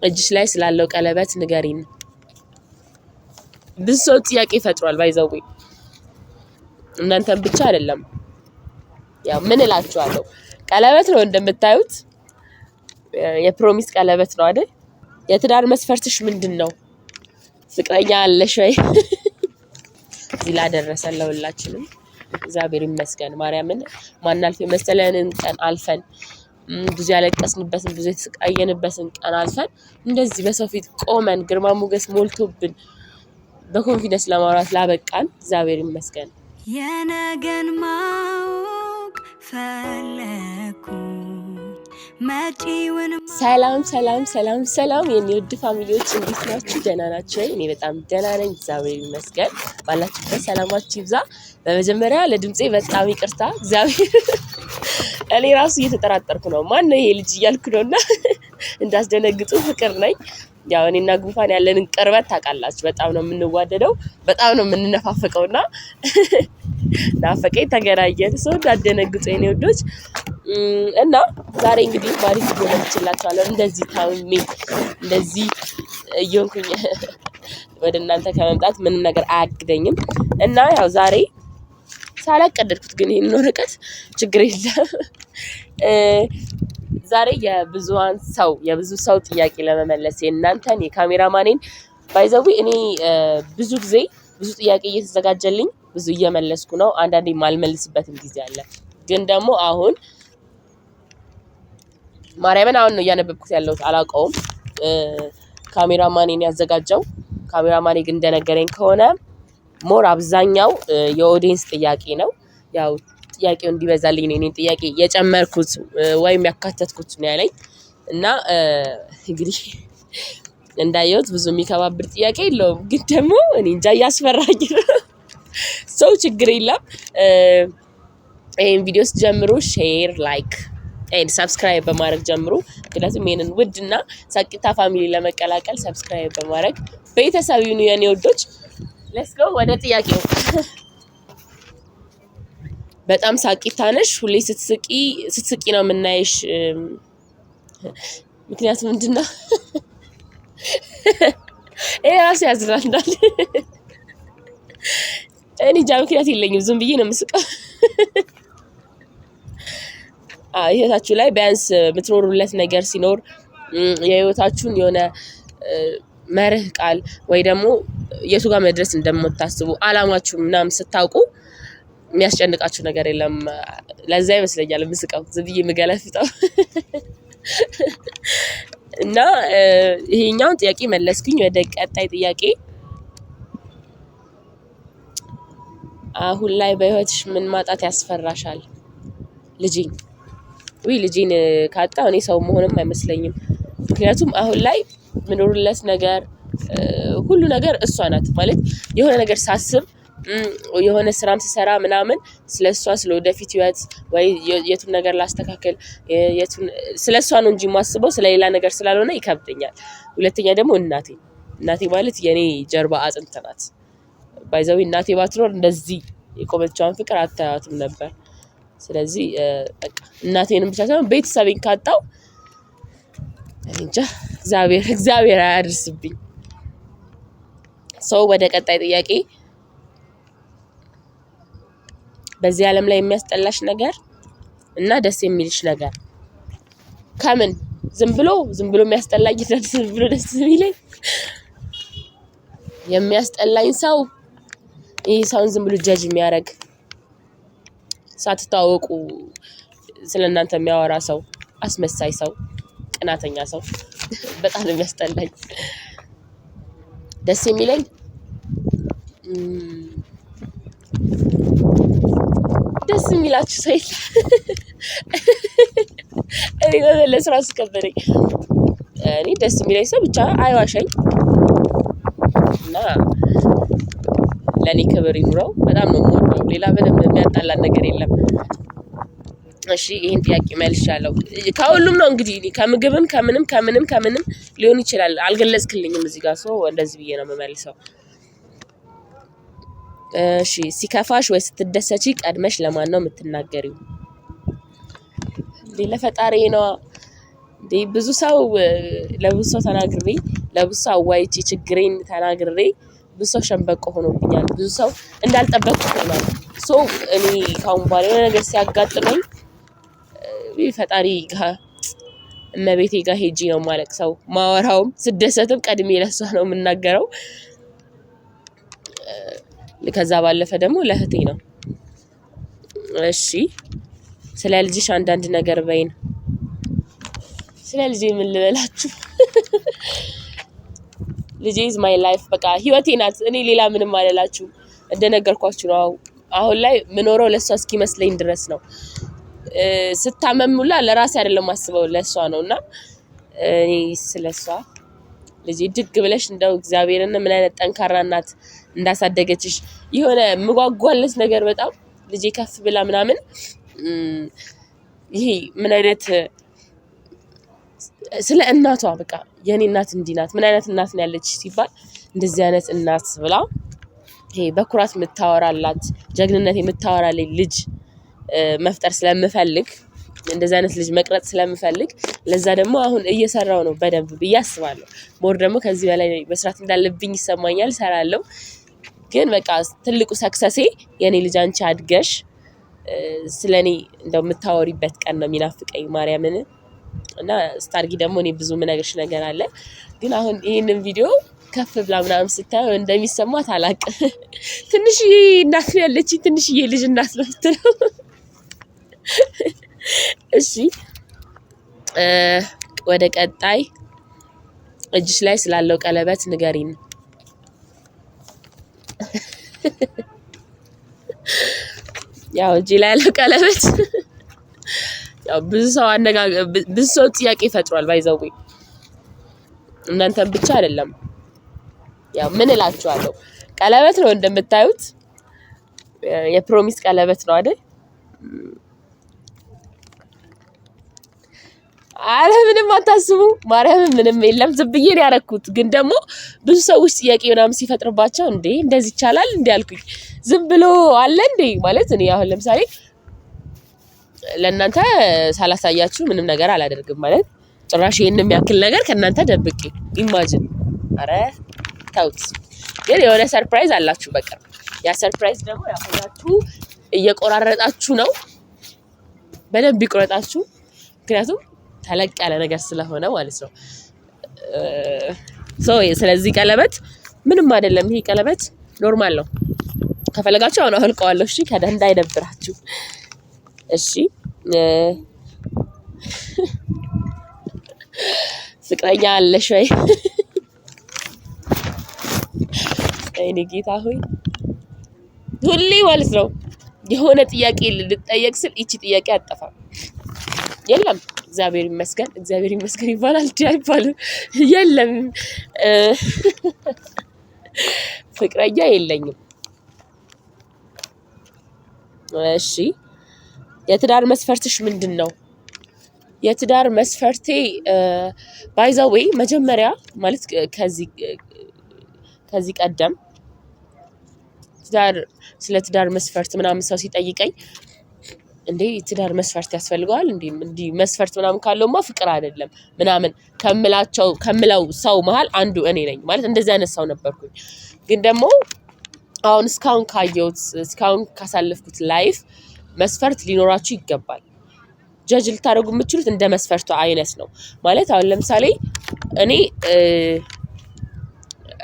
እጅሽ ላይ ስላለው ቀለበት ንገሪን። ብዙ ሰው ጥያቄ ፈጥሯል ባይዘው እናንተም ብቻ አይደለም። ያው ምን እላችኋለሁ ቀለበት ነው እንደምታዩት የፕሮሚስ ቀለበት ነው አይደል? የትዳር መስፈርትሽ ምንድነው? ፍቅረኛ አለሽ ወይ? እዚህ ላደረሰን ለሁላችንም እግዚአብሔር ይመስገን። ማርያምን ማናልፍ የመሰለንን ቀን አልፈን ብዙ ያለቀስንበትን ብዙ የተሰቃየንበትን ቀን አልፈን እንደዚህ በሰው ፊት ቆመን ግርማ ሞገስ ሞልቶብን በኮንፊደንስ ለማውራት ላበቃን እግዚአብሔር ይመስገን። የነገን ማወቅ ፈለኩ መጪውን ሰላም ሰላም ሰላም ሰላም የኔ ውድ ፋሚሊዎች እንዴት ናችሁ? ደህና ናችሁ? እኔ በጣም ደህና ነኝ እግዚአብሔር ይመስገን። ባላችሁበት ሰላማችሁ ይብዛ። በመጀመሪያ ለድምጼ በጣም ይቅርታ እግዚአብሔር እኔ ራሱ እየተጠራጠርኩ ነው ማን ነው ይሄ ልጅ እያልኩ ነውና እንዳስደነግጡ ፍቅር ነኝ። ያው እኔና ጉንፋን ያለንን ቅርበት ታውቃላችሁ። በጣም ነው የምንዋደደው፣ በጣም ነው የምንነፋፈቀውና ናፈቀኝ ተገናኘን። ሰው እንዳደነግጡ የኔ ወዶች እና ዛሬ እንግዲህ ባሪክ ጎለችላችኋለሁ። እንደዚህ ታውሜ እንደዚህ እየሆንኩኝ ወደ እናንተ ከመምጣት ምንም ነገር አያግደኝም እና ያው ዛሬ ሳላቀደድኩት ግን ይሄን ወረቀት ችግር የለም። ዛሬ የብዙ ሰው ጥያቄ ለመመለስ የእናንተን የካሜራማኔን ባይዘው እኔ ብዙ ጊዜ ብዙ ጥያቄ እየተዘጋጀልኝ ብዙ እየመለስኩ ነው። አንዳንዴ ማልመልስበትም ጊዜ አለ። ግን ደግሞ አሁን ማርያምን አሁን ነው እያነበብኩት ያለሁት አላውቀውም። ካሜራማኔን ያዘጋጀው ካሜራማኔ ግን እንደነገረኝ ከሆነ ሞር አብዛኛው የኦዲየንስ ጥያቄ ነው። ያው ጥያቄው እንዲበዛልኝ ነው እኔን ጥያቄ የጨመርኩት ወይም ያካተትኩት ነው ያለኝ እና እንግዲህ እንዳየሁት ብዙ የሚከባብር ጥያቄ የለውም። ግን ደግሞ እኔ እንጃ እያስፈራኝ ነው። ሰው ችግር የለም። ይሄን ቪዲዮስ ጀምሩ ሼር ላይክ ኤንድ ሰብስክራይብ በማድረግ ጀምሩ። ምክንያቱም ይሄንን ውድና ሳቂታ ፋሚሊ ለመቀላቀል ሰብስክራይብ በማድረግ ቤተሰብ ይሁኑ የኔ ወዶች። ሌትስ ጎ ወደ ጥያቄው። በጣም ሳቂታ ነሽ፣ ሁሌ ስትስቂ ነው የምናይሽ። ምክንያቱም ምንድነው? ይሄ ራሱ ያዝናናል። እኔ እንጃ ምክንያት የለኝም፣ ዝም ብዬ ነው የምስቀው። ህይወታችሁ ላይ ቢያንስ የምትኖሩለት ነገር ሲኖር የህይወታችሁን የሆነ መርህ ቃል ወይ ደግሞ የቱ ጋር መድረስ እንደምታስቡ አላማችሁ ምናምን ስታውቁ የሚያስጨንቃችሁ ነገር የለም። ለዛ ይመስለኛል የምስቀው፣ ዝም ብዬ የምገለፍጠው እና ይሄኛውን ጥያቄ መለስኩኝ። ወደ ቀጣይ ጥያቄ። አሁን ላይ በህይወትሽ ምን ማጣት ያስፈራሻል? ልጄን ካጣሁ እኔ ሰው መሆንም አይመስለኝም። ምክንያቱም አሁን ላይ ምኖርለት ነገር ሁሉ ነገር እሷ ናት። ማለት የሆነ ነገር ሳስብ የሆነ ስራም ስሰራ ምናምን ስለሷ ስለወደፊት ህይወት ወይ የቱን ነገር ላስተካከል ስለሷ ነው እንጂ የማስበው ስለሌላ ነገር ስላልሆነ ይከብደኛል። ሁለተኛ ደግሞ እናቴ ማለት የኔ ጀርባ አጥንት ናት። ባይዘው እናቴ ባትኖር እንደዚህ የቆመችውን ፍቅር አታያትም ነበር። ስለዚህ በቃ እናቴንም ብቻ ሳይሆን ቤተሰቤን ካጣው እንጃ እግዚአብሔር አያድርስብኝ። ሰው ወደ ቀጣይ ጥያቄ። በዚህ ዓለም ላይ የሚያስጠላሽ ነገር እና ደስ የሚልሽ ነገር ከምን? ዝም ብሎ የሚያስጠላኝ ዝም ብሎ ደስ የሚለኝ የሚያስጠላኝ ሰው ይሄ ሰውን ዝም ብሎ ጀጅ የሚያደርግ ሳትታወቁ ስለእናንተ የሚያወራ ሰው፣ አስመሳይ ሰው፣ ቅናተኛ ሰው በጣም ነው የሚያስጠላኝ። ደስ የሚለኝ ደስ የሚላችሁ ሰው የለም። እኔ በመለስ ራሱ ከበደኝ። እኔ ደስ የሚለኝ ሰው ብቻ አይዋሸኝ እና ለኔ ክብር ይኑረው። በጣም ነው የምወደው። ሌላ ምንም የሚያጣላን ነገር የለም። እሺ ይሄን ጥያቄ መልሻለሁ። ከሁሉም ነው እንግዲህ ከምግብም ከምንም ሊሆን ይችላል። አልገለጽክልኝም እዚህ ጋር ሰው እንደዚህ ብዬ ነው የምመልሰው። እሺ ሲከፋሽ ወይ ስትደሰቺ ቀድመሽ ለማን ነው የምትናገሪው? ለፈጣሪ ነው። ብዙ ሰው ለብዙ ሰው ተናግሬ ለብዙ ሰው አዋይቼ ችግሬን ተናግሬ ብዙ ሰው ሸንበቆ ሆኖብኛል። ብዙ ሰው እንዳልጠበቅኩት ሆኗል። ሶ እኔ ካሁን በኋላ የሆነ ነገር ሲያጋጥመኝ ፈጣሪ ጋር እመቤቴ ጋር ሄጄ ነው ማለቅሰው። ማወራውም ስደሰትም ቀድሜ ለሷ ነው የምናገረው። ከዛ ባለፈ ደግሞ ለእህቴ ነው። እሺ ስለ ልጅሽ አንዳንድ ነገር በይን። ስለ ልጄ ምን ልበላችሁ? ልጄ ኢዝ ማይ ላይፍ፣ በቃ ህይወቴ ናት። እኔ ሌላ ምንም አልላችሁ። እንደነገርኳችሁ ነው። አሁን ላይ ምኖረው ለሷ እስኪመስለኝ ድረስ ነው። ስታመምላ ለራሴ አይደለም ማስበው ለሷ ነውና እኔ ስለሷ ልጄ ድግ ብለሽ እንደው እግዚአብሔርን ምን አይነት ጠንካራ እናት እንዳሳደገችሽ የሆነ ምጓጓለስ ነገር በጣም ልጄ ከፍ ብላ ምናምን ይሄ ምን አይነት ስለ እናቷ በቃ የኔ እናት እንዲናት ምን አይነት እናት ነው ያለች ሲባል እንደዚህ አይነት እናት ብላ ይሄ በኩራት የምታወራላት ጀግንነት የምታወራልኝ ልጅ መፍጠር ስለምፈልግ እንደዚህ አይነት ልጅ መቅረጽ ስለምፈልግ ለዛ ደግሞ አሁን እየሰራው ነው በደንብ ብዬ አስባለሁ። ሞር ደግሞ ከዚህ በላይ መስራት እንዳለብኝ ይሰማኛል፣ ሰራለሁ። ግን በቃ ትልቁ ሰክሰሴ የኔ ልጅ አንቺ አድገሽ ስለኔ እንደው የምታወሪበት ቀን ነው የሚናፍቀኝ ማርያምን። እና ስታርጊ ደግሞ እኔ ብዙ ምነግርሽ ነገር አለ። ግን አሁን ይሄንን ቪዲዮ ከፍ ብላ ምናምን ስታየው እንደሚሰማት አላውቅም። ትንሽዬ እናት ነው ያለችኝ፣ ትንሽዬ ልጅ እናት ነው የምትለው። እሺ ወደ ቀጣይ እጅሽ ላይ ስላለው ቀለበት ንገሪን። ያው እጅ ላይ ያለው ቀለበት ያው ብዙ ሰው ጥያቄ ፈጥሯል። ባይዘው እናንተም ብቻ አይደለም። ያው ምን እላችኋለሁ፣ ቀለበት ነው እንደምታዩት፣ የፕሮሚስ ቀለበት ነው አይደል? አረ ምንም አታስቡ፣ ማርያም ምንም የለም፣ ዝም ብዬ ነው ያደረኩት። ግን ደግሞ ብዙ ሰዎች ጥያቄ ምናምን ሲፈጥርባቸው እንዴ እንደዚህ ይቻላል እንዴ አልኩኝ። ዝም ብሎ አለ እንዴ ማለት እኔ አሁን ለምሳሌ ለእናንተ ሳላሳያችሁ ምንም ነገር አላደርግም ማለት ጭራሽ ይሄን የሚያክል ነገር ከእናንተ ደብቄ ኢማጂን። አረ ታውት ግን የሆነ ሰርፕራይዝ አላችሁ። በቃ ያ ሰርፕራይዝ ደግሞ ያፈያችሁ እየቆራረጣችሁ ነው። በደንብ ይቆረጣችሁ፣ ምክንያቱም ተለቅ ያለ ነገር ስለሆነ ማለት ነው። ስለዚህ ቀለበት ምንም አይደለም። ይሄ ቀለበት ኖርማል ነው። ከፈለጋችሁ አሁን አልቀዋለሁ። እሺ ከደንዳ አይደብራችሁ። እሺ ፍቅረኛ አለሽ ወይ? እኔ ጌታ ሆይ ሁሌ ማለት ነው የሆነ ጥያቄ ልጠየቅ ስል እቺ ጥያቄ አጠፋም። የለም እግዚአብሔር ይመስገን ይባላል እንዴ? አይባልም። የለም ፍቅረኛ የለኝም። እሺ የትዳር መስፈርትሽ ምንድነው? የትዳር መስፈርቴ ባይዛው መጀመሪያ ማለት ከዚህ ቀደም ስለ ትዳር መስፈርት ምናምን ሰው ሲጠይቀኝ እንዴ ትዳር መስፈርት ያስፈልገዋል እንዴ መስፈርት ምናምን ካለውማ ፍቅር አይደለም ምናምን ከምለው ሰው መሃል አንዱ እኔ ነኝ። ማለት እንደዚህ አይነት ሰው ነበርኩኝ። ግን ደግሞ አሁን እስካሁን ካሳለፍኩት ላይፍ መስፈርት ሊኖራችሁ ይገባል። ጀጅ ልታደርጉ የምትችሉት እንደ መስፈርቱ አይነት ነው። ማለት አሁን ለምሳሌ እኔ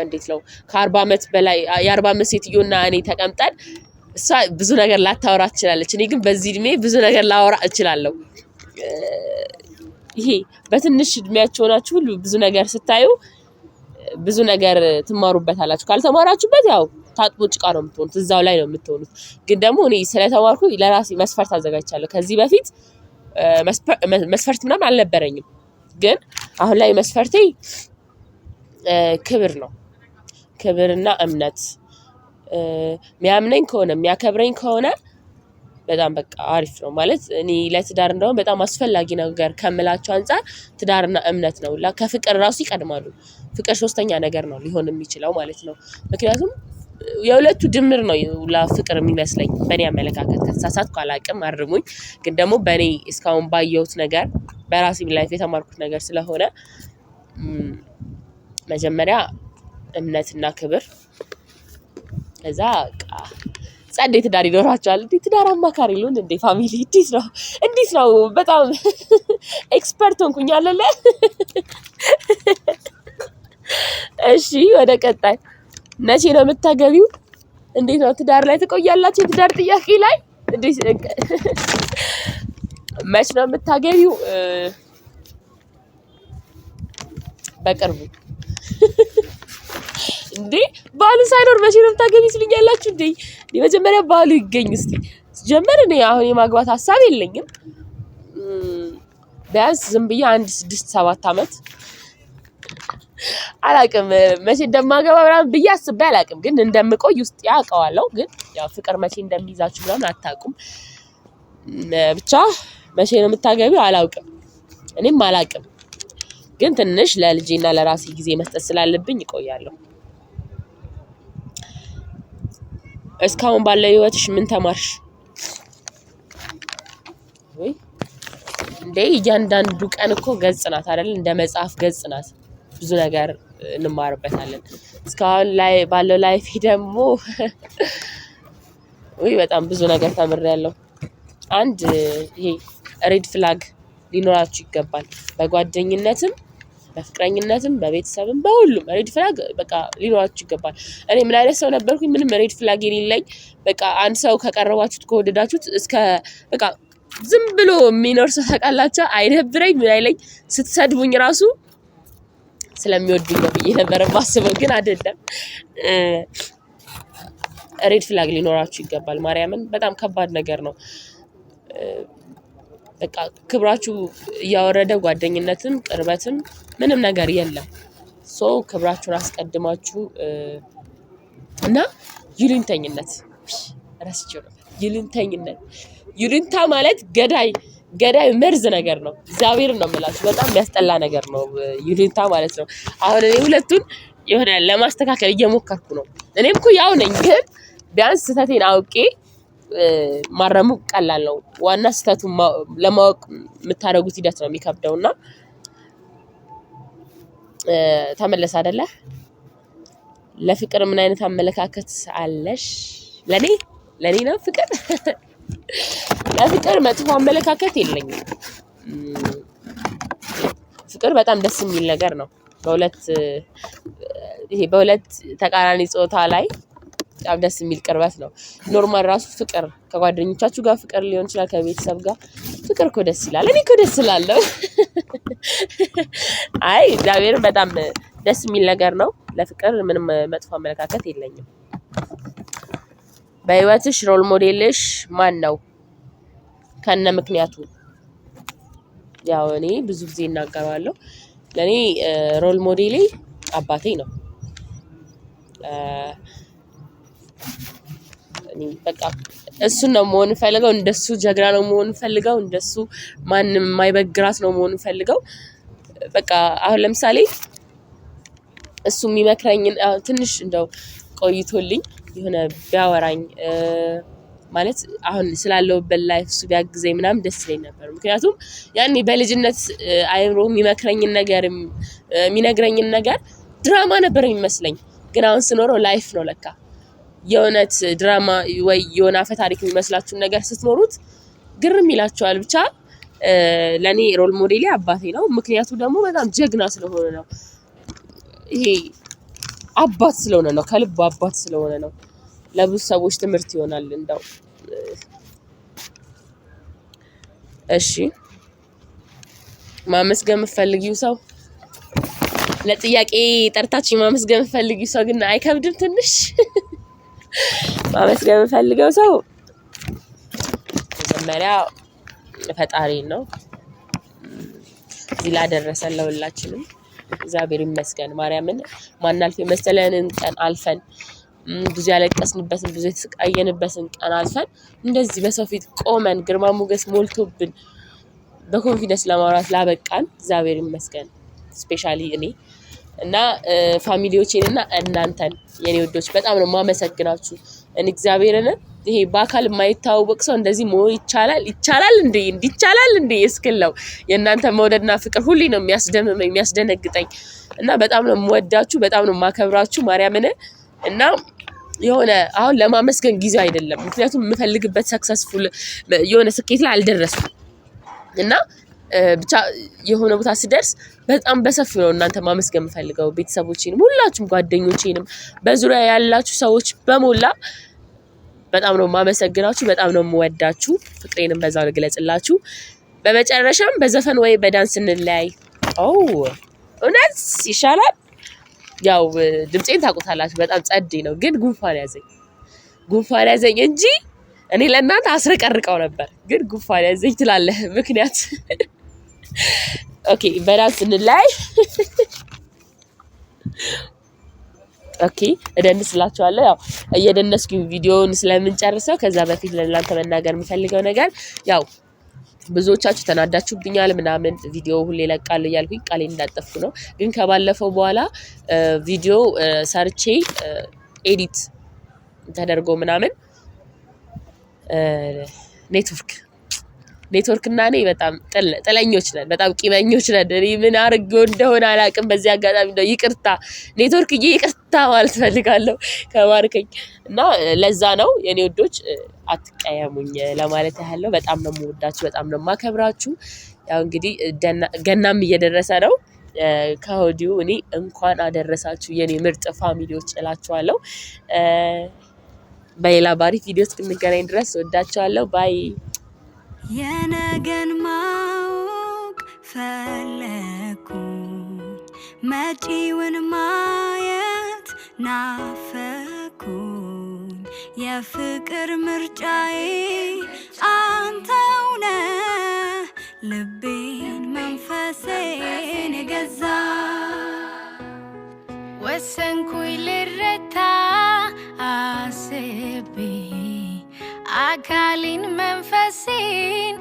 እንዴት ነው ከ40 ዓመት በላይ የ40 ዓመት ሴትዮና እኔ ተቀምጠን እሷ ብዙ ነገር ላታወራ ትችላለች። እኔ ግን በዚህ እድሜ ብዙ ነገር ላወራ እችላለሁ። ይሄ በትንሽ እድሜያችሁ ሆናችሁ ሁሉ ብዙ ነገር ስታዩ ብዙ ነገር ትማሩበታላችሁ። ካልተማራችሁበት ያው ታጥቦ ጭቃ ነው የምትሆኑት፣ እዛው ላይ ነው የምትሆኑት። ግን ደግሞ እኔ ስለተማርኩ ለራሴ መስፈርት አዘጋጅቻለሁ። ከዚህ በፊት መስፈርት ምናምን አልነበረኝም። ግን አሁን ላይ መስፈርቴ ክብር ነው። ክብርና እምነት። የሚያምነኝ ከሆነ የሚያከብረኝ ከሆነ በጣም በቃ አሪፍ ነው። ማለት እኔ ለትዳር እንደውም በጣም አስፈላጊ ነገር ከምላቸው አንፃር ትዳርና እምነት ነው። ከፍቅር ራሱ ይቀድማሉ። ፍቅር ሶስተኛ ነገር ነው ሊሆን የሚችለው ማለት ነው። ምክንያቱም የሁለቱ ድምር ነው ለፍቅር የሚመስለኝ በእኔ አመለካከት። ከተሳሳትኩ አላቅም አርሙኝ። ግን ደግሞ በእኔ እስካሁን ባየሁት ነገር በራሴ ላይፍ የተማርኩት ነገር ስለሆነ መጀመሪያ እምነትና ክብር፣ ከዛ ጸዴ ትዳር ይኖራቸዋል። እንዴ ትዳር አማካሪ ልሁን እንዴ ፋሚሊ? እንዴት ነው? በጣም ኤክስፐርት ሆንኩኝ አለለ። እሺ ወደ ቀጣይ መቼ ነው የምታገቢው? እንዴት ነው ትዳር ላይ ትቆያላችሁ? የትዳር ጥያቄ ላይ እንዴት መቼ ነው የምታገቢው? በቅርቡ እንዴ ባሉ ሳይኖር መቼ ነው የምታገቢ ትሉኛላችሁ እንዴ? መጀመሪያ ባሉ ይገኝ እስቲ ጀመር። እኔ አሁን የማግባት ሀሳብ የለኝም። ቢያንስ ዝም ብዬ 6-7 አመት አላቅም መቼ እንደማገባ ምናምን ብዬ አስቤ አላቅም። ግን እንደምቆይ ውስጥ ያውቀዋለሁ። ግን ያው ፍቅር መቼ እንደሚይዛችሁ ምናምን አታውቁም። ብቻ መቼ ነው የምታገቢው አላውቅም፣ እኔም አላቅም። ግን ትንሽ ለልጄና ለራሴ ጊዜ መስጠት ስላለብኝ እቆያለሁ። እስካሁን ባለው ህይወትሽ ምን ተማርሽ? ወይ እንዴ እያንዳንዱ ቀን እኮ ገጽ ናት አይደል? እንደ መጽሐፍ ገጽ ናት። ብዙ ነገር እንማርበታለን። እስካሁን ላይ ባለው ላይፍ ደግሞ ወይ በጣም ብዙ ነገር ተምሬያለሁ። አንድ ይሄ ሬድ ፍላግ ሊኖራችሁ ይገባል። በጓደኝነትም በፍቅረኝነትም በቤተሰብም በሁሉም ሬድ ፍላግ በቃ ሊኖራችሁ ይገባል። እኔ ምን አይነት ሰው ነበርኩኝ? ምንም ሬድ ፍላግ የሌለኝ በቃ አንድ ሰው ከቀረባችሁት ከወደዳችሁት እስከ በቃ ዝም ብሎ የሚኖር ሰው ታውቃላችሁ። አይደብረኝ ምን አይለኝ። ስትሰድቡኝ ራሱ ስለሚወዱኝ ነው ብዬ ነበር የማስበው፣ ግን አይደለም። ሬድ ፍላግ ሊኖራችሁ ይገባል። ማርያምን በጣም ከባድ ነገር ነው። በቃ ክብራችሁ እያወረደ ጓደኝነትም ቅርበትም ምንም ነገር የለም። ሶ ክብራችሁን አስቀድማችሁ እና ይሉኝተኝነት ረስቼው ነበር። ይሉኝታ ማለት ገዳይ መርዝ ነገር ነው። እግዚአብሔርን ነው የምላችሁ። በጣም የሚያስጠላ ነገር ነው ይሉኝታ ማለት ነው። አሁን እኔ ሁለቱን የሆነ ለማስተካከል እየሞከርኩ ነው። እኔም እኮ ያው ነኝ፣ ግን ቢያንስ ስህተቴን አውቄ ማረሙ ቀላል ነው። ዋና ስህተቱን ለማወቅ የምታደርጉት ሂደት ነው የሚከብደውና ተመለስ አይደለ? ለፍቅር ምን አይነት አመለካከት አለሽ? ለኔ ነው ፍቅር ለፍቅር መጥፎ አመለካከት የለኝም። ፍቅር በጣም ደስ የሚል ነገር ነው። በሁለት ተቃራኒ ጾታ ላይ በጣም ደስ የሚል ቅርበት ነው። ኖርማል ራሱ ፍቅር ከጓደኞቻችሁ ጋር ፍቅር ሊሆን ይችላል፣ ከቤተሰብ ጋር ፍቅር እኮ ደስ ይላል። እኔ እኮ ደስ እላለሁ። አይ እግዚአብሔርን በጣም ደስ የሚል ነገር ነው። ለፍቅር ምንም መጥፎ አመለካከት የለኝም። በህይወትሽ ሮል ሞዴልሽ ማን ነው? ከነ ምክንያቱ ያው እኔ ብዙ ጊዜ እናገራለሁ። ለኔ ሮል ሞዴሌ አባቴ ነው። እኔ በቃ እሱን ነው መሆን ፈልገው፣ እንደሱ ጀግና ነው መሆን ፈልገው፣ እንደሱ ማንም የማይበግራት ነው መሆን ፈልገው። በቃ አሁን ለምሳሌ እሱ የሚመክረኝን ትንሽ እንደው ቆይቶልኝ የሆነ ቢያወራኝ ማለት አሁን ስላለሁበት ላይፍ እሱ ቢያግዘኝ ምናምን ደስ ይለኝ ነበር። ምክንያቱም ያኔ በልጅነት አይምሮ የሚመክረኝን ነገር የሚነግረኝን ነገር ድራማ ነበር የሚመስለኝ። ግን አሁን ስኖረው ላይፍ ነው ለካ። የእውነት ድራማ ወይ የሆነ አፈ ታሪክ የሚመስላችሁን ነገር ስትኖሩት ግርም ይላችኋል። ብቻ ለኔ ሮል ሞዴሌ አባቴ ነው። ምክንያቱ ደግሞ በጣም ጀግና ስለሆነ ነው። ይሄ አባት ስለሆነ ነው፣ ከልቡ አባት ስለሆነ ነው። ለብዙ ሰዎች ትምህርት ይሆናል። እንደው እሺ ማመስገን የምትፈልጊው ሰው? ለጥያቄ ጠርታችሁ ማመስገን የምትፈልጊው ሰው ግን አይከብድም ትንሽ? ማመስገን የምፈልገው ሰው መጀመሪያ ፈጣሪ ነው። እዚህ ላደረሰን ለሁላችንም እግዚአብሔር ይመስገን። ማርያምን ማናልፍ የመሰለንን ቀን አልፈን ብዙ ያለቀስንበትን ብዙ የተሰቃየንበትን ቀን አልፈን እንደዚህ በሰው ፊት ቆመን ግርማ ሞገስ ሞልቶብን በኮንፊደንስ ለማውራት ላበቃን እግዚአብሔር ይመስገን። ስፔሻሊ እኔ እና ፋሚሊዎቼንና እናንተን የኔ ወዶች በጣም ነው ማመሰግናችሁ እኔ እግዚአብሔርን ይሄ በአካል የማይታወቅ ሰው እንደዚህ መሆን ይቻላል እንዴ እስክለው የእናንተ መውደድና ፍቅር ሁሌ ነው የሚያስደነግጠኝ እና በጣም ነው የምወዳችሁ በጣም ነው የማከብራችሁ ማርያምን እና የሆነ አሁን ለማመስገን ጊዜው አይደለም ምክንያቱም የምፈልግበት ሰክሰስፉል የሆነ ስኬት ላይ አልደረስኩም እና ብቻ የሆነ ቦታ ስደርስ በጣም በሰፊው ነው እናንተ ማመስገን የምፈልገው ቤተሰቦቼንም ሁላችሁም ጓደኞቼንም በዙሪያ ያላችሁ ሰዎች በሞላ በጣም ነው ማመሰግናችሁ በጣም ነው የምወዳችሁ ፍቅሬንም በዛው ልግለጽላችሁ በመጨረሻም በዘፈን ወይ በዳንስ እንለያይ እውነት ይሻላል ያው ድምጼን ታውቁታላችሁ በጣም ጸዴ ነው ግን ጉንፋን ያዘኝ እንጂ እኔ ለእናንተ አስረቀርቀው ነበር ግን ጉንፋን ያዘኝ ትላለህ ምክንያት ኦኬ በዳንስ እንለያይ ኦኬ እደንስላችኋለሁ ያው እየደነስኩኝ ቪዲዮውን ስለምንጨርሰው ከዛ በፊት ለእናንተ መናገር የምፈልገው ነገር ያው ብዙዎቻችሁ ተናዳችሁብኛል ምናምን ቪዲዮ ሁሌ ለቃል እያልኩኝ ቃሌን እንዳጠፍኩ ነው ግን ከባለፈው በኋላ ቪዲዮ ሰርቼ ኤዲት ተደርጎ ምናምን ኔትወርክ እና እኔ በጣም ጥለኞች ነን በጣም ቂመኞች ነን እኔ ምን አርገው እንደሆነ አላቅም በዚህ አጋጣሚ ነው ይቅርታ ኔትወርክዬ ይቅርታ ማለት ፈልጋለሁ ከማርከኝ እና ለዛ ነው የኔ ወዶች አትቀየሙኝ ለማለት ያህለው በጣም ነው የምወዳችሁ በጣም ነው የማከብራችሁ ያው እንግዲህ ገናም እየደረሰ ነው ከሆዲው እኔ እንኳን አደረሳችሁ የኔ ምርጥ ፋሚሊዎች እላችኋለሁ በሌላ ባሪክ ቪዲዮ እስክንገናኝ ድረስ ወዳችኋለሁ ባይ የነገን ማወቅ ፈለኩኝ መጪውን ማየት ናፈኩኝ የፍቅር ምርጫዬ አንተው ነህ ልቤን መንፈሴን የገዛ ወሰንኩኝ ልረታ አስቤ አካሌን መንፈሴን